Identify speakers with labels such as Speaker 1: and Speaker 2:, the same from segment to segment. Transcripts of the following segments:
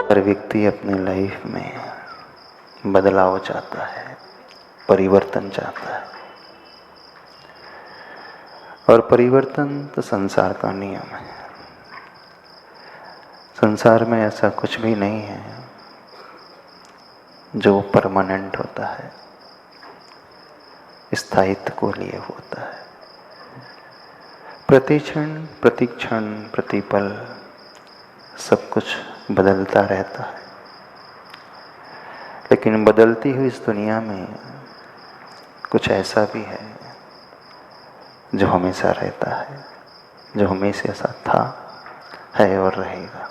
Speaker 1: हर व्यक्ति अपनी लाइफ में बदलाव चाहता है, परिवर्तन चाहता है। और परिवर्तन तो संसार का नियम है। संसार में ऐसा कुछ भी नहीं है जो परमानेंट होता है, स्थायित्व को लिए होता है। प्रतिक्षण प्रतिक्षण प्रतिपल सब कुछ बदलता रहता है। लेकिन बदलती हुई इस दुनिया में कुछ ऐसा भी है जो हमेशा रहता है, जो हमेशा ऐसा था, है और रहेगा।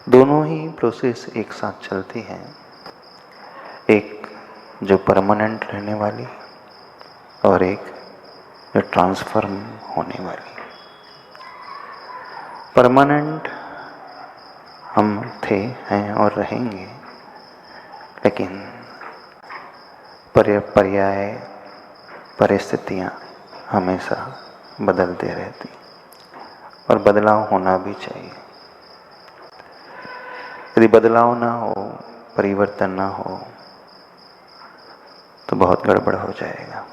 Speaker 1: दोनों ही प्रोसेस एक साथ चलती हैं, एक जो परमानेंट रहने वाली और एक जो ट्रांसफॉर्म होने वाली। परमानेंट हम थे, हैं और रहेंगे, लेकिन पर्याय परिस्थितियाँ हमेशा बदलते रहती और बदलाव होना भी चाहिए। यदि बदलाव ना हो, परिवर्तन ना हो तो बहुत गड़बड़ हो जाएगा।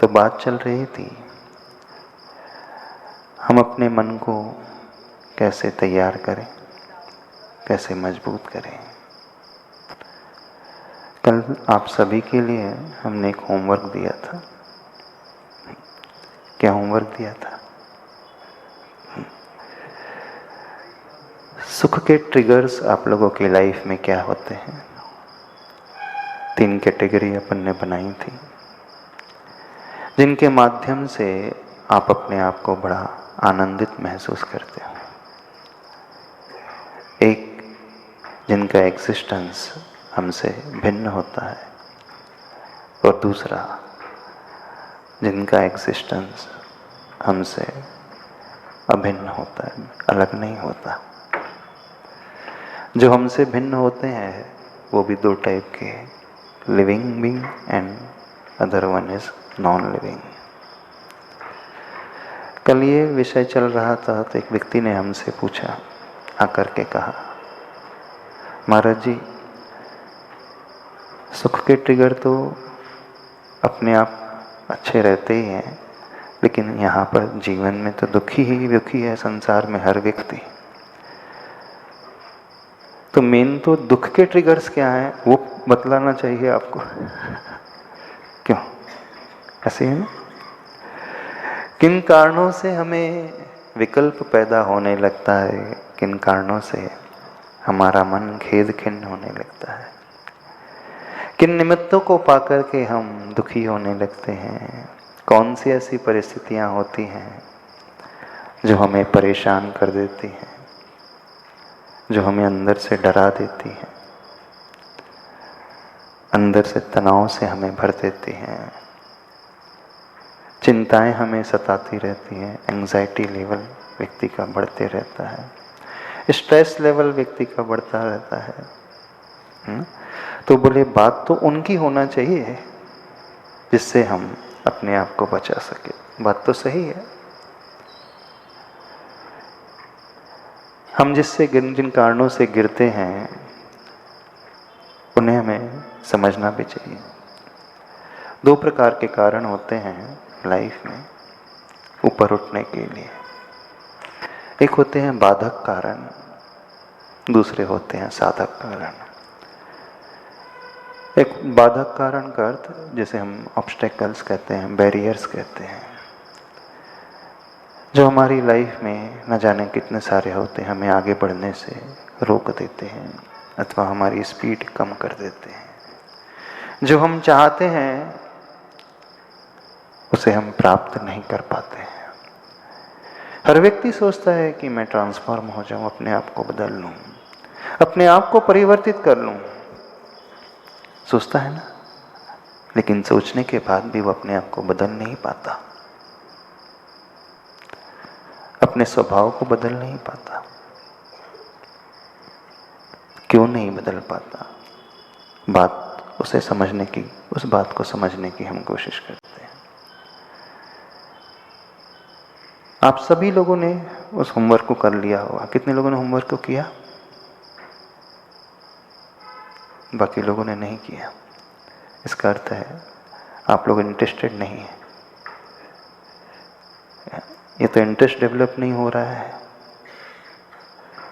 Speaker 1: तो बात चल रही थी हम अपने मन को कैसे तैयार करें, कैसे मजबूत करें। कल आप सभी के लिए हमने एक होमवर्क दिया था। क्या होमवर्क दिया था? सुख के ट्रिगर्स आप लोगों की लाइफ में क्या होते हैं? 3 कैटेगरी अपन ने बनाई थी, जिनके माध्यम से आप अपने आप को बड़ा आनंदित महसूस करते हो। एक, जिनका एग्जिस्टेंस हमसे भिन्न होता है, और दूसरा, जिनका एग्जिस्टेंस हमसे अभिन्न होता है, अलग नहीं होता। जो हमसे भिन्न होते हैं वो भी 2 टाइप के, living being and other one is non living. कल ये विषय चल रहा था तो एक व्यक्ति ने हमसे पूछा, आकर के कहा, महाराज जी, सुख के ट्रिगर तो अपने आप अच्छे रहते ही हैं, लेकिन यहाँ पर जीवन में तो दुखी ही दुखी है संसार में हर व्यक्ति। तो मेन तो दुख के ट्रिगर्स क्या हैं वो बतलाना चाहिए आपको। क्यों ऐसे है ना? किन कारणों से हमें विकल्प पैदा होने लगता है, किन कारणों से हमारा मन खेद खिन्न होने लगता है, किन निमित्तों को पाकर के हम दुखी होने लगते हैं, कौन सी ऐसी परिस्थितियां होती हैं जो हमें परेशान कर देती हैं, जो हमें अंदर से डरा देती हैं, अंदर से तनाव से हमें भर देती हैं, चिंताएं हमें सताती रहती हैं, एंजाइटी लेवल व्यक्ति का बढ़ते रहता है, स्ट्रेस लेवल व्यक्ति का बढ़ता रहता है। तो बोले बात तो उनकी होना चाहिए जिससे हम अपने आप को बचा सके। बात तो सही है। हम जिससे जिन कारणों से गिरते हैं उन्हें हमें समझना भी चाहिए। 2 प्रकार के कारण होते हैं लाइफ में ऊपर उठने के लिए। एक होते हैं बाधक कारण, दूसरे होते हैं साधक कारण। एक बाधक कारण का अर्थ जिसे हम ऑब्स्टेकल्स कहते हैं, बैरियर्स कहते हैं, जो हमारी लाइफ में न जाने कितने सारे होते हैं, हमें आगे बढ़ने से रोक देते हैं अथवा हमारी स्पीड कम कर देते हैं। जो हम चाहते हैं उसे हम प्राप्त नहीं कर पाते हैं। हर व्यक्ति सोचता है कि मैं ट्रांसफॉर्म हो जाऊं, अपने आप को बदल लूं, अपने आप को परिवर्तित कर लूं, सोचता है ना? लेकिन सोचने के बाद भी वो अपने आप को बदल नहीं पाता, अपने स्वभाव को बदल नहीं पाता। क्यों नहीं बदल पाता? बात उसे समझने की, उस बात को समझने की हम कोशिश करते हैं। आप सभी लोगों ने उस होमवर्क को कर लिया होगा। कितने लोगों ने होमवर्क को किया? बाकी लोगों ने नहीं किया। इसका अर्थ है आप लोग इंटरेस्टेड नहीं है। ये तो इंटरेस्ट डेवलप नहीं हो रहा है,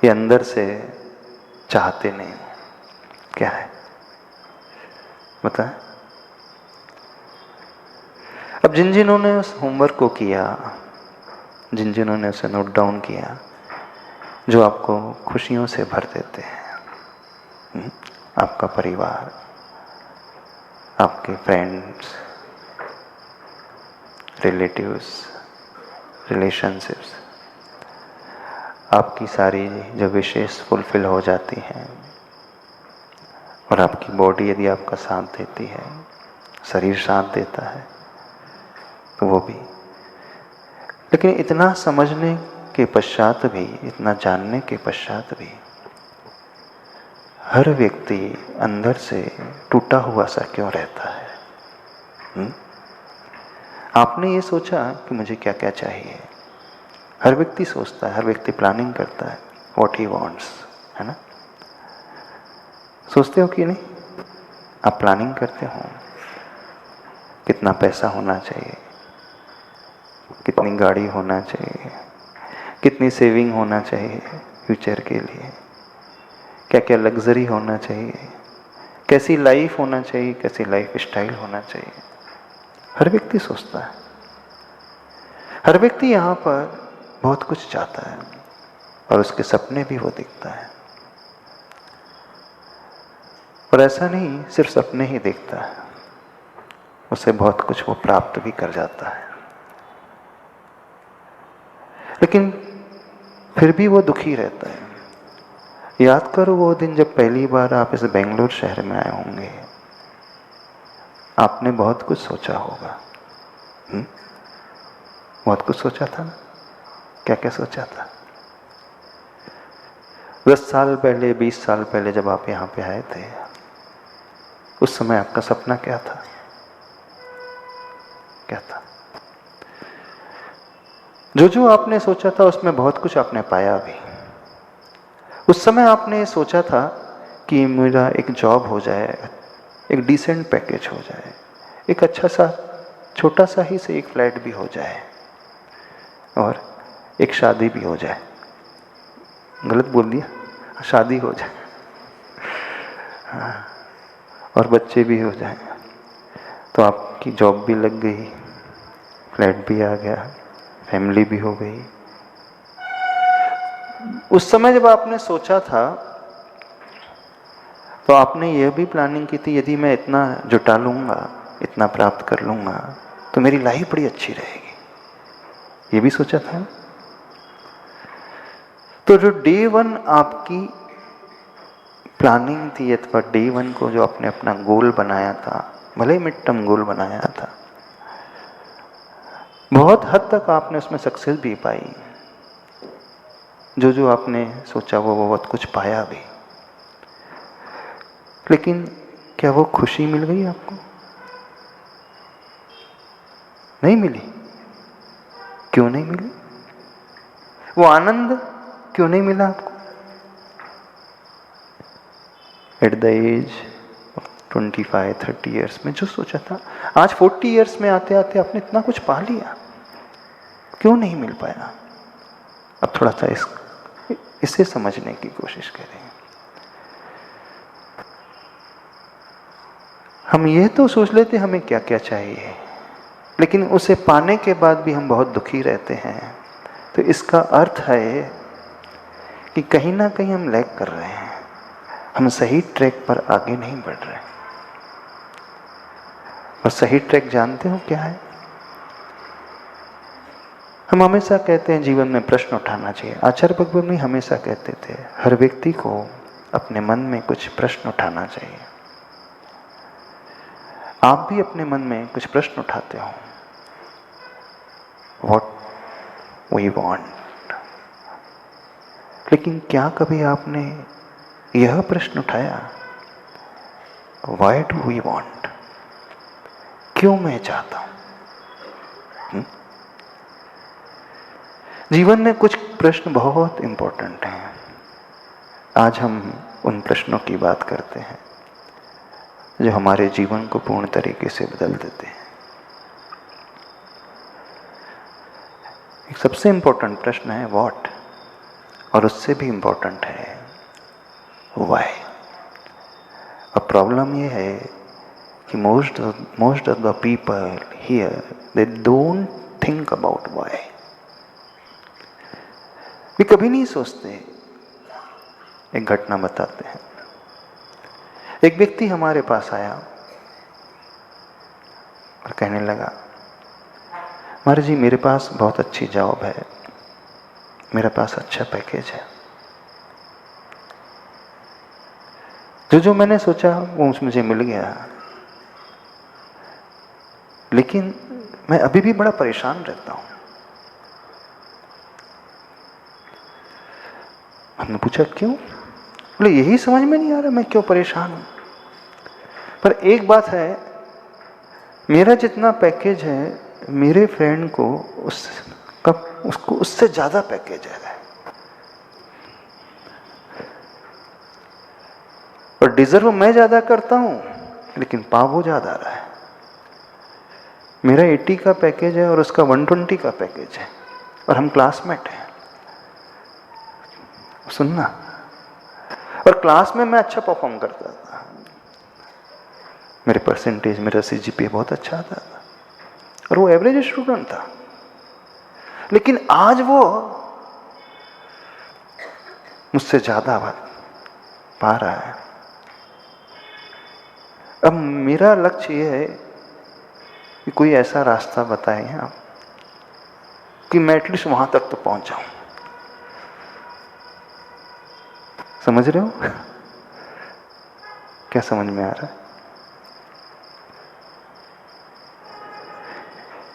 Speaker 1: ये अंदर से चाहते नहीं। क्या है बताएं? अब जिन जिन्होंने उस होमवर्क को किया, जिन जिन्होंने उसे नोट डाउन किया, जो आपको खुशियों से भर देते हैं, आपका परिवार, आपके फ्रेंड्स, रिलेटिव्स, रिलेशनशिप्स, आपकी सारी जो विशेष फुलफिल हो जाती हैं, और आपकी बॉडी यदि आपका साथ देती है, शरीर साथ देता है, तो वो भी। लेकिन इतना समझने के पश्चात भी, इतना जानने के पश्चात भी हर व्यक्ति अंदर से टूटा हुआ सा क्यों रहता है? आपने ये सोचा कि मुझे क्या क्या चाहिए? हर व्यक्ति सोचता है, हर व्यक्ति प्लानिंग करता है व्हाट ही वांट्स, है ना? सोचते हो कि नहीं? आप प्लानिंग करते हो कितना पैसा होना चाहिए, कितनी गाड़ी होना चाहिए, कितनी सेविंग होना चाहिए फ्यूचर के लिए, क्या क्या लग्जरी होना चाहिए, कैसी लाइफ होना चाहिए, कैसी लाइफ स्टाइल होना चाहिए। हर व्यक्ति सोचता है, हर व्यक्ति यहाँ पर बहुत कुछ चाहता है, और उसके सपने भी वो दिखता है। और ऐसा नहीं सिर्फ सपने ही देखता है, उससे बहुत कुछ वो प्राप्त भी कर जाता है। लेकिन फिर भी वो दुखी रहता है। याद करो वो दिन जब पहली बार आप इस बेंगलोर शहर में आए होंगे, आपने बहुत कुछ सोचा होगा। बहुत कुछ सोचा था ना? क्या क्या सोचा था? 10 साल पहले, 20 साल पहले जब आप यहाँ पे आए थे, उस समय आपका सपना क्या था? क्या था? जो जो आपने सोचा था उसमें बहुत कुछ आपने पाया भी। उस समय आपने सोचा था कि मेरा एक जॉब हो जाए, एक डिसेंट पैकेज हो जाए, एक अच्छा सा छोटा सा ही से एक फ्लैट भी हो जाए, और एक शादी भी हो जाए। गलत बोल दिया? शादी हो जाए, हाँ, और बच्चे भी हो जाए। तो आपकी जॉब भी लग गई, फ्लैट भी आ गया, फैमिली भी हो गई। उस समय जब आपने सोचा था तो आपने यह भी प्लानिंग की थी, यदि मैं इतना जुटा लूंगा, इतना प्राप्त कर लूंगा, तो मेरी लाइफ बड़ी अच्छी रहेगी। ये भी सोचा था। तो जो डे 1 आपकी प्लानिंग थी, अथवा डे 1 को जो आपने अपना गोल बनाया था, भले ही मिड टर्म गोल बनाया था, बहुत हद तक आपने उसमें सक्सेस भी पाई। जो जो आपने सोचा वो बहुत कुछ पाया भी। लेकिन क्या वो खुशी मिल गई आपको? नहीं मिली। क्यों नहीं मिली? वो आनंद क्यों नहीं मिला आपको? एट द एज 25-30 ईयर्स में जो सोचा था, आज 40 ईयर्स में आते आते आपने इतना कुछ पा लिया, क्यों नहीं मिल पाया? अब थोड़ा सा इसे समझने की कोशिश करें। हम ये तो सोच लेते हमें क्या क्या चाहिए, लेकिन उसे पाने के बाद भी हम बहुत दुखी रहते हैं। तो इसका अर्थ है कि कहीं ना कहीं हम लैग कर रहे हैं, हम सही ट्रैक पर आगे नहीं बढ़ रहे। और सही ट्रैक जानते हो क्या है? हम हमेशा कहते हैं जीवन में प्रश्न उठाना चाहिए। आचार्य भगवत हमेशा कहते थे हर व्यक्ति को अपने मन में कुछ प्रश्न उठाना चाहिए। आप भी अपने मन में कुछ प्रश्न उठाते हो, व्हाट वी वांट। लेकिन क्या कभी आपने यह प्रश्न उठाया, व्हाई डू वी वांट? क्यों मैं चाहता हूं? जीवन में कुछ प्रश्न बहुत इंपॉर्टेंट हैं। आज हम उन प्रश्नों की बात करते हैं जो हमारे जीवन को पूर्ण तरीके से बदल देते हैं। एक सबसे इंपॉर्टेंट प्रश्न है व्हाट, और उससे भी इंपॉर्टेंट है व्हाई। अब प्रॉब्लम ये है कि most of the people here they don't think about why. वे कभी नहीं सोचते। एक घटना बताते हैं। एक व्यक्ति हमारे पास आया और कहने लगा, महाराज जी मेरे पास बहुत अच्छी जॉब है, मेरे पास अच्छा पैकेज है, जो मैंने सोचा वो मुझे मिल गया, लेकिन मैं अभी भी बड़ा परेशान रहता हूं। हमने पूछा क्यों? बोले यही समझ में नहीं आ रहा मैं क्यों परेशान हूं। पर एक बात है, मेरा जितना पैकेज है मेरे फ्रेंड को उसको उससे ज्यादा पैकेज है, और डिजर्व मैं ज्यादा करता हूं लेकिन पा वो ज्यादा रहा है। मेरा 80 का पैकेज है और उसका 120 का पैकेज है, और हम क्लासमेट हैं। सुनना, और क्लास में मैं अच्छा परफॉर्म करता था, मेरे परसेंटेज, मेरा CGPA बहुत अच्छा आता था, और वो एवरेज स्टूडेंट था, लेकिन आज वो मुझसे ज्यादा पा रहा है। अब मेरा लक्ष्य ये है कि कोई ऐसा रास्ता बताएं आप कि मैं एटलीस्ट वहां तक तो पहुंच जाऊं। समझ रहे हो? क्या समझ में आ रहा है?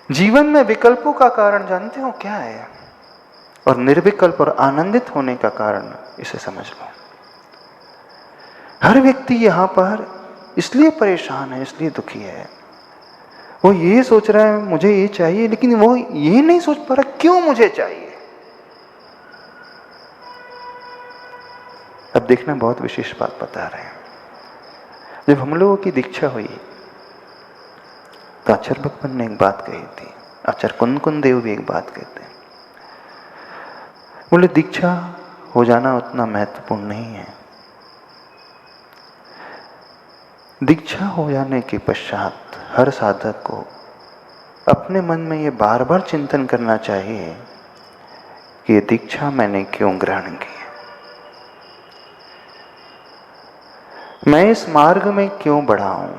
Speaker 1: जीवन में विकल्पों का कारण जानते हो क्या है? और निर्विकल्प और आनंदित होने का कारण इसे समझ लो। हर व्यक्ति यहां पर इसलिए परेशान है, इसलिए दुखी है, वो ये सोच रहा है मुझे ये चाहिए, लेकिन वो ये नहीं सोच पा रहा क्यों मुझे चाहिए। अब देखना, बहुत विशेष बात बता रहे हैं। जब हम लोगों की दीक्षा हुई तो आचार्य भगवान ने एक बात कही थी, आचार्य कुंदकुंद देव भी एक बात कहते हैं। बोले दीक्षा हो जाना उतना महत्वपूर्ण नहीं है, दीक्षा हो जाने के पश्चात हर साधक को अपने मन में ये बार बार चिंतन करना चाहिए कि ये दीक्षा मैंने क्यों ग्रहण की, मैं इस मार्ग में क्यों बढ़ा हूं,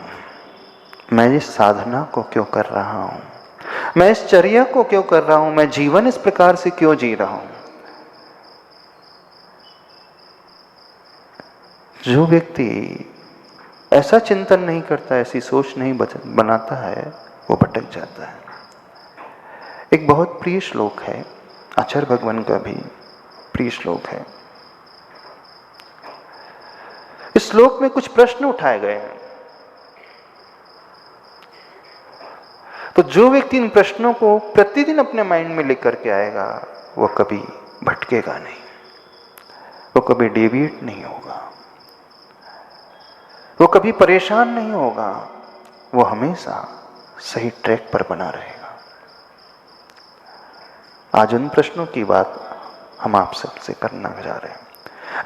Speaker 1: मैं इस साधना को क्यों कर रहा हूं, मैं इस चर्या को क्यों कर रहा हूं, मैं जीवन इस प्रकार से क्यों जी रहा हूं। जो व्यक्ति ऐसा चिंतन नहीं करता, ऐसी सोच नहीं बनाता है, वो भटक जाता है। एक बहुत प्रिय श्लोक है, आचार्य भगवान का भी प्रिय श्लोक है। इस श्लोक में कुछ प्रश्न उठाए गए हैं, तो जो व्यक्ति इन प्रश्नों को प्रतिदिन अपने माइंड में लेकर के आएगा वो कभी भटकेगा नहीं, वो कभी डेविएट नहीं होगा, वो कभी परेशान नहीं होगा, वो हमेशा सही ट्रैक पर बना रहेगा। आज उन प्रश्नों की बात हम आप सबसे करना जा रहे हैं।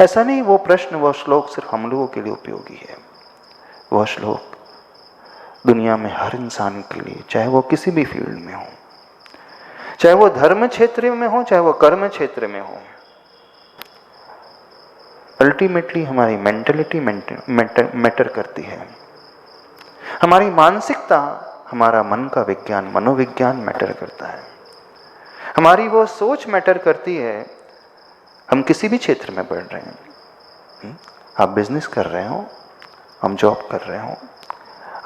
Speaker 1: ऐसा नहीं वो प्रश्न, वो श्लोक सिर्फ हम लोगों के लिए उपयोगी है, वह श्लोक दुनिया में हर इंसान के लिए, चाहे वो किसी भी फील्ड में हो, चाहे वो धर्म क्षेत्र में हो, चाहे वो कर्म क्षेत्र में हो, अल्टीमेटली हमारी मेंटलिटी मैटर करती है। हमारी मानसिकता, हमारा मन का विज्ञान, मनोविज्ञान मैटर करता है। हमारी वो सोच मैटर करती है। हम किसी भी क्षेत्र में बढ़ रहे हैं, आप बिजनेस कर रहे हो, हम जॉब कर रहे हो,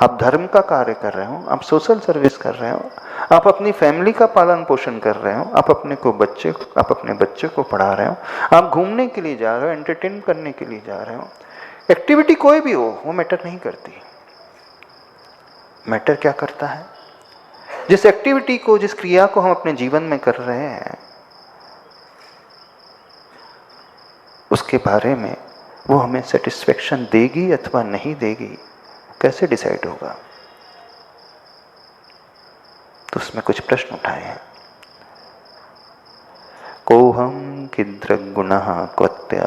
Speaker 1: आप धर्म का कार्य कर रहे हो, आप सोशल सर्विस कर रहे हो, आप अपनी फैमिली का पालन पोषण कर रहे हो, आप अपने बच्चे को पढ़ा रहे हो, आप घूमने के लिए जा रहे हो, एंटरटेन करने के लिए जा रहे हो, एक्टिविटी कोई भी हो वो मैटर नहीं करती। मैटर क्या करता है? जिस एक्टिविटी को, जिस क्रिया को हम अपने जीवन में कर रहे हैं उसके बारे में वो हमें सेटिस्फेक्शन देगी अथवा नहीं देगी, कैसे डिसाइड होगा? तो उसमें कुछ प्रश्न उठाए हैं। कोहम किद्रग गुणः क्वत्या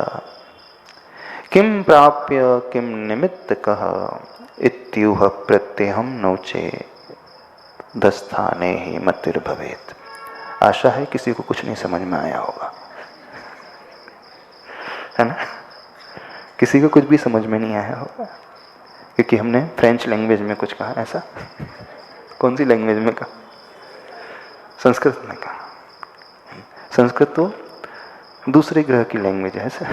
Speaker 1: किम प्राप्य किम निमित्तकः इत्युह प्रत्यहम नोचे दस्थाने ही मतिर्भवेत्। आशा है किसी को कुछ नहीं समझ में आया होगा, है ना? किसी को कुछ भी समझ में नहीं आया होगा, क्योंकि हमने फ्रेंच लैंग्वेज में कुछ कहा। ऐसा कौन सी लैंग्वेज में कहा? संस्कृत में कहा। संस्कृत तो दूसरे ग्रह की लैंग्वेज है। ऐसा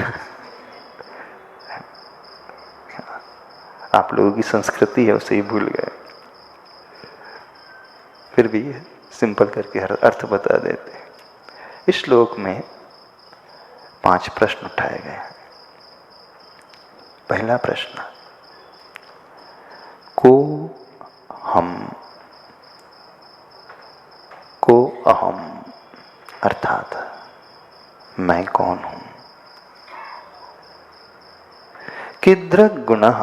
Speaker 1: आप लोगों की संस्कृति है, उसे ही भूल गए। फिर भी सिंपल करके हर अर्थ बता देते। इस श्लोक में 5 प्रश्न उठाए गए हैं। पहला प्रश्न, को हम, को अहम, अर्थात मैं कौन हूं। किद्रग गुणः,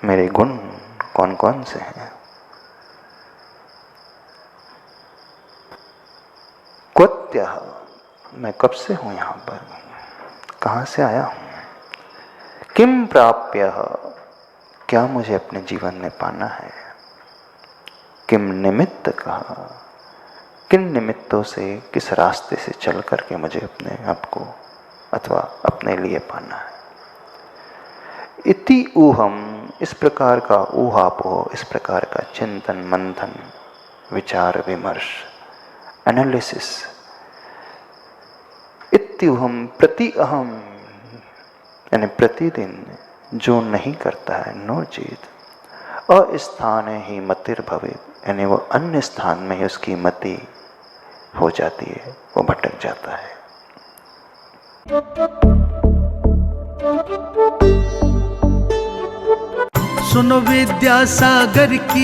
Speaker 1: मेरे गुण कौन कौन से हैं। क्वत्यः, मैं कब से हूं यहां पर, कहां से आया हूं। किम प्राप्यः, क्या मुझे अपने जीवन में पाना है। किम निमित्तकः, किन निमित्तों से, किस रास्ते से चल करके मुझे अपने आप को अथवा अपने लिए पाना है। इति ऊहम, इस प्रकार का ऊहापोह, इस प्रकार का चिंतन मंथन, विचार विमर्श, एनालिसिस। इत्युहम प्रति अहम, यानी प्रतिदिन जो नहीं करता है, नो चेत अस्थान ही मतिर्भवेत्, यानी वो अन्य स्थान में ही उसकी मति हो जाती है, वो भटक जाता है।
Speaker 2: सुनो विद्यासागर की